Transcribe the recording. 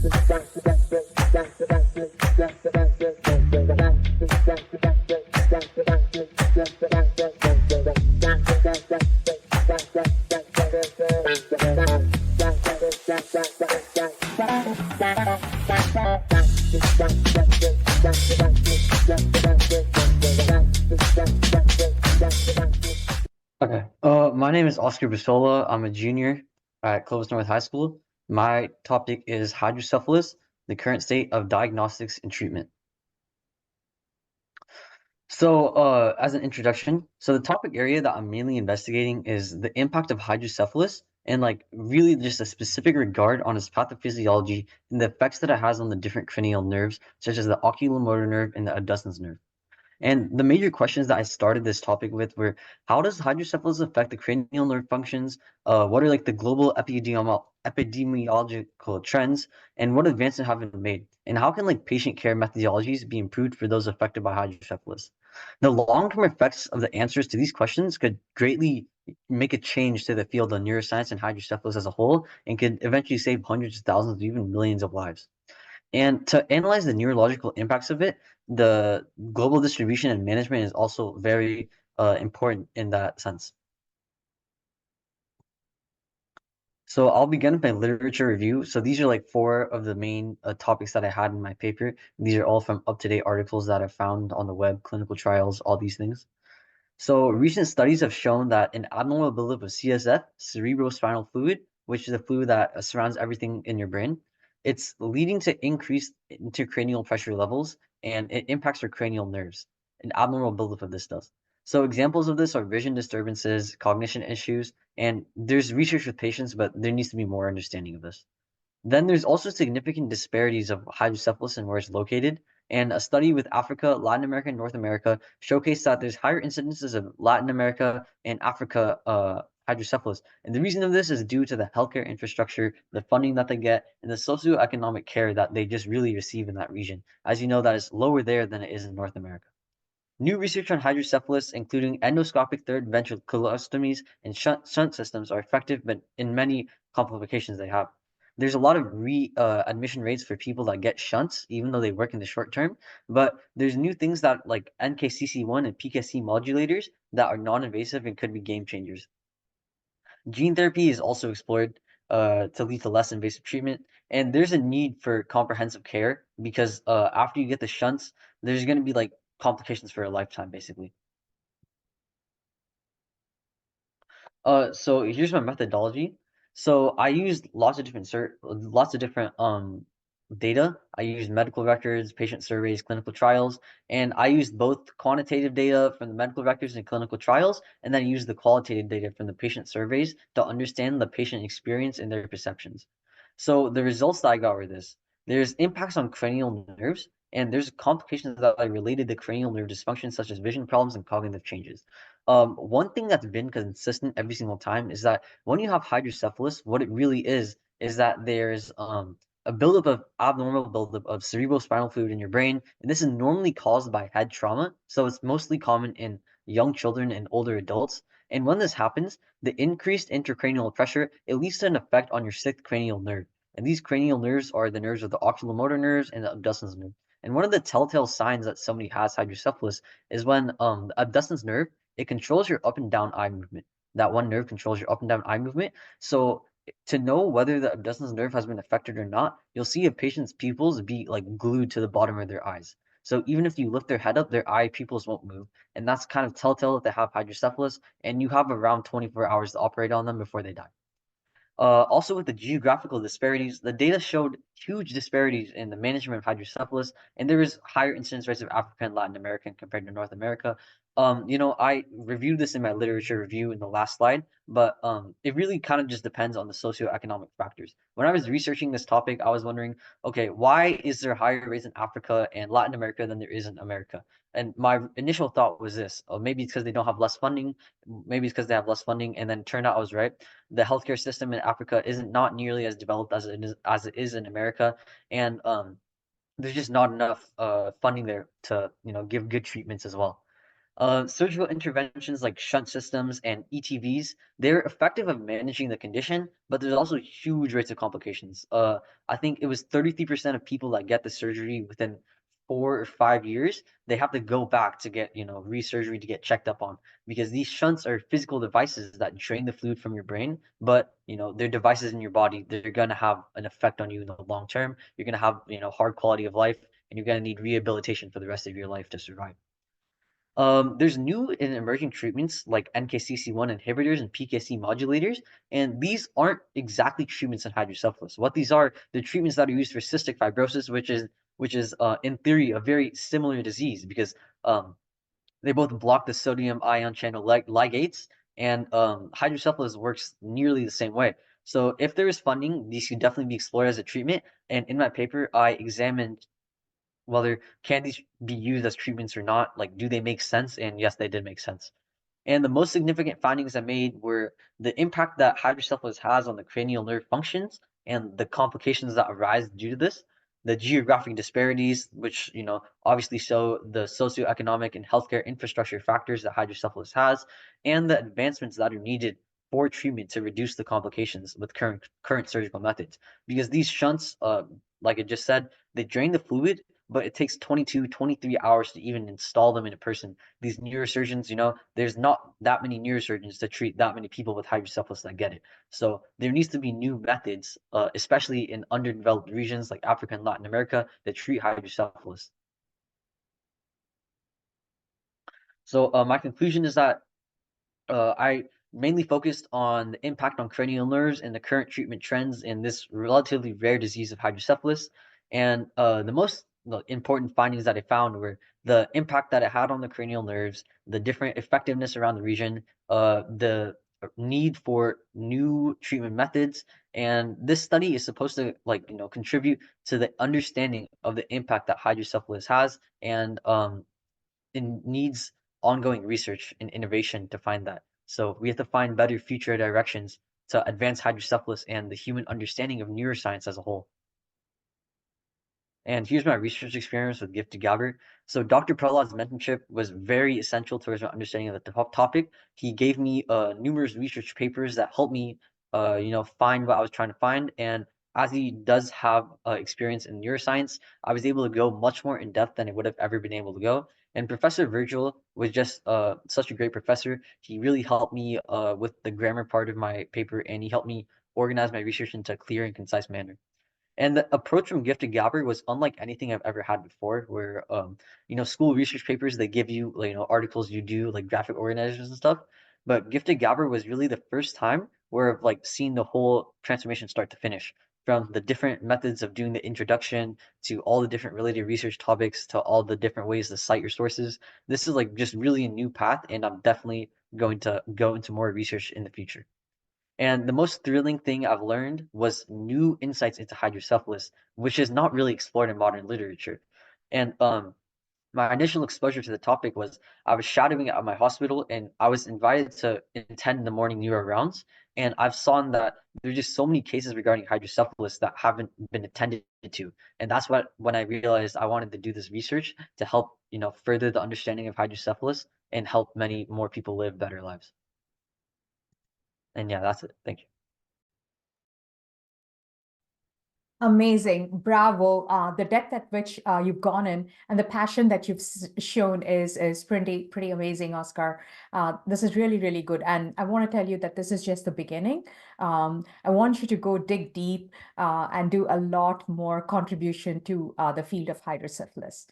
Okay. My name is Oscar Bisola. I'm a junior at Clovis North High School. My topic is hydrocephalus, the current state of diagnostics and treatment. So, as an introduction, so the topic area that I'm mainly investigating is the impact of hydrocephalus and like really just a specific regard on its pathophysiology and the effects that it has on the different cranial nerves, such as the oculomotor nerve and the abducens nerve. And the major questions that I started this topic with were how does hydrocephalus affect the cranial nerve functions? What are like the global epidemiological trends, and what advances have been made? And how can like patient care methodologies be improved for those affected by hydrocephalus? The long-term effects of the answers to these questions could greatly make a change to the field of neuroscience and hydrocephalus as a whole, and could eventually save hundreds of thousands, even millions of lives. And to analyze the neurological impacts of it, the global distribution and management is also very important in that sense. So I'll begin with my literature review. So these are like four of the main topics that I had in my paper. These are all from up-to-date articles that I found on the web, clinical trials, all these things. So recent studies have shown that an abnormal buildup of CSF, cerebrospinal fluid, which is the fluid that surrounds everything in your brain, it's leading to increased intracranial pressure levels and it impacts your cranial nerves. An abnormal buildup of this does. So examples of this are vision disturbances, cognition issues, and there's research with patients, but there needs to be more understanding of this. Then there's also significant disparities of hydrocephalus and where it's located. And a study with Africa, Latin America, and North America showcased that there's higher incidences of Latin America and Africa hydrocephalus. And the reason of this is due to the healthcare infrastructure, the funding that they get, and the socioeconomic care that they just really receive in that region. As you know, that is lower there than it is in North America. New research on hydrocephalus, including endoscopic third ventriculostomies and shunt systems, are effective, but in many complications they have. There's a lot of admission rates for people that get shunts, even though they work in the short term. But there's new things that like NKCC1 and PKC modulators that are non-invasive and could be game changers. Gene therapy is also explored to lead to less invasive treatment, and there's a need for comprehensive care because after you get the shunts, there's going to be like complications for a lifetime, basically. So here's my methodology. So I used lots of different data. I used medical records, patient surveys, clinical trials, and I used both quantitative data from the medical records and clinical trials, and then I used the qualitative data from the patient surveys to understand the patient experience and their perceptions. So the results that I got were this. There's impacts on cranial nerves, and there's complications that are related to cranial nerve dysfunction, such as vision problems and cognitive changes. One thing that's been consistent every single time is that when you have hydrocephalus, what it really is that there's a buildup of abnormal buildup of cerebrospinal fluid in your brain, and this is normally caused by head trauma. So it's mostly common in young children and older adults. And when this happens, the increased intracranial pressure, it leads to an effect on your sixth cranial nerve. And these cranial nerves are the nerves of the oculomotor nerves and the abducens nerve. And one of the telltale signs that somebody has hydrocephalus is when the abducens nerve, it controls your up and down eye movement. That one nerve controls your up and down eye movement. So to know whether the abducens nerve has been affected or not, you'll see a patient's pupils be like glued to the bottom of their eyes. So even if you lift their head up, their eye pupils won't move. And that's kind of telltale that they have hydrocephalus, and you have around 24 hours to operate on them before they die. Also, with the geographical disparities, the data showed huge disparities in the management of hydrocephalus, and there is higher incidence rates of African and Latin American compared to North America. I reviewed this in my literature review in the last slide, but it really kind of just depends on the socioeconomic factors. When I was researching this topic, I was wondering, okay, why is there higher rates in Africa and Latin America than there is in America? And my initial thought was this: oh, maybe it's because they don't have less funding, maybe it's because they have less funding, and then it turned out I was right. The healthcare system in Africa isn't not nearly as developed as it is in America, and there's just not enough funding there to give good treatments as well. Surgical interventions like shunt systems and ETVs, they're effective at managing the condition, but there's also huge rates of complications. I think it was 33% of people that get the surgery within 4 or 5 years, they have to go back to get, resurgery to get checked up on because these shunts are physical devices that drain the fluid from your brain, but they're devices in your body. They're gonna have an effect on you in the long term. You're gonna have, hard quality of life, and you're gonna need rehabilitation for the rest of your life to survive. There's new and emerging treatments like NKCC1 inhibitors and PKC modulators, and these aren't exactly treatments in hydrocephalus. What these are, they're treatments that are used for cystic fibrosis, which is in theory a very similar disease because um, they both block the sodium ion channel ligates, and hydrocephalus works nearly the same way. So if there is funding, these could definitely be explored as a treatment. And in my paper, I examined whether can these be used as treatments or not. Like, do they make sense? And yes, they did make sense. And the most significant findings I made were the impact that hydrocephalus has on the cranial nerve functions and the complications that arise due to this, the geographic disparities, which obviously show the socioeconomic and healthcare infrastructure factors that hydrocephalus has, and the advancements that are needed for treatment to reduce the complications with current surgical methods. Because these shunts, like I just said, they drain the fluid, but it takes 22, 23 hours to even install them in a person. These neurosurgeons, there's not that many neurosurgeons to treat that many people with hydrocephalus that get it. So there needs to be new methods, especially in underdeveloped regions like Africa and Latin America, that treat hydrocephalus. So my conclusion is that I mainly focused on the impact on cranial nerves and the current treatment trends in this relatively rare disease of hydrocephalus. And the most important findings that I found were the impact that it had on the cranial nerves, the different effectiveness around the region, the need for new treatment methods. And this study is supposed to contribute to the understanding of the impact that hydrocephalus has, and it needs ongoing research and innovation to find that. So we have to find better future directions to advance hydrocephalus and the human understanding of neuroscience as a whole. And here's my research experience with gifted Gabber. So Dr. Prahlad's mentorship was very essential towards my understanding of the topic. He gave me numerous research papers that helped me, find what I was trying to find. And as he does have experience in neuroscience, I was able to go much more in depth than I would have ever been able to go. And Professor Virgil was just such a great professor. He really helped me with the grammar part of my paper, and he helped me organize my research into a clear and concise manner. And the approach from Gifted Gabber was unlike anything I've ever had before, where school research papers they give you like, articles you do like graphic organizers and stuff. But Gifted Gabber was really the first time where I've like seen the whole transformation start to finish, from the different methods of doing the introduction to all the different related research topics to all the different ways to cite your sources. This is like just really a new path, and I'm definitely going to go into more research in the future. And the most thrilling thing I've learned was new insights into hydrocephalus, which is not really explored in modern literature. And my initial exposure to the topic was I was shadowing at my hospital, and I was invited to attend the morning neuro rounds. And I've seen that there's just so many cases regarding hydrocephalus that haven't been attended to. And that's when I realized I wanted to do this research to help, further the understanding of hydrocephalus and help many more people live better lives. And yeah, that's it. Thank you. Amazing. Bravo. The depth at which you've gone in and the passion that you've shown is pretty amazing, Oscar. This is really, really good. And I want to tell you that this is just the beginning. I want you to go dig deep and do a lot more contribution to the field of hydrocephalus.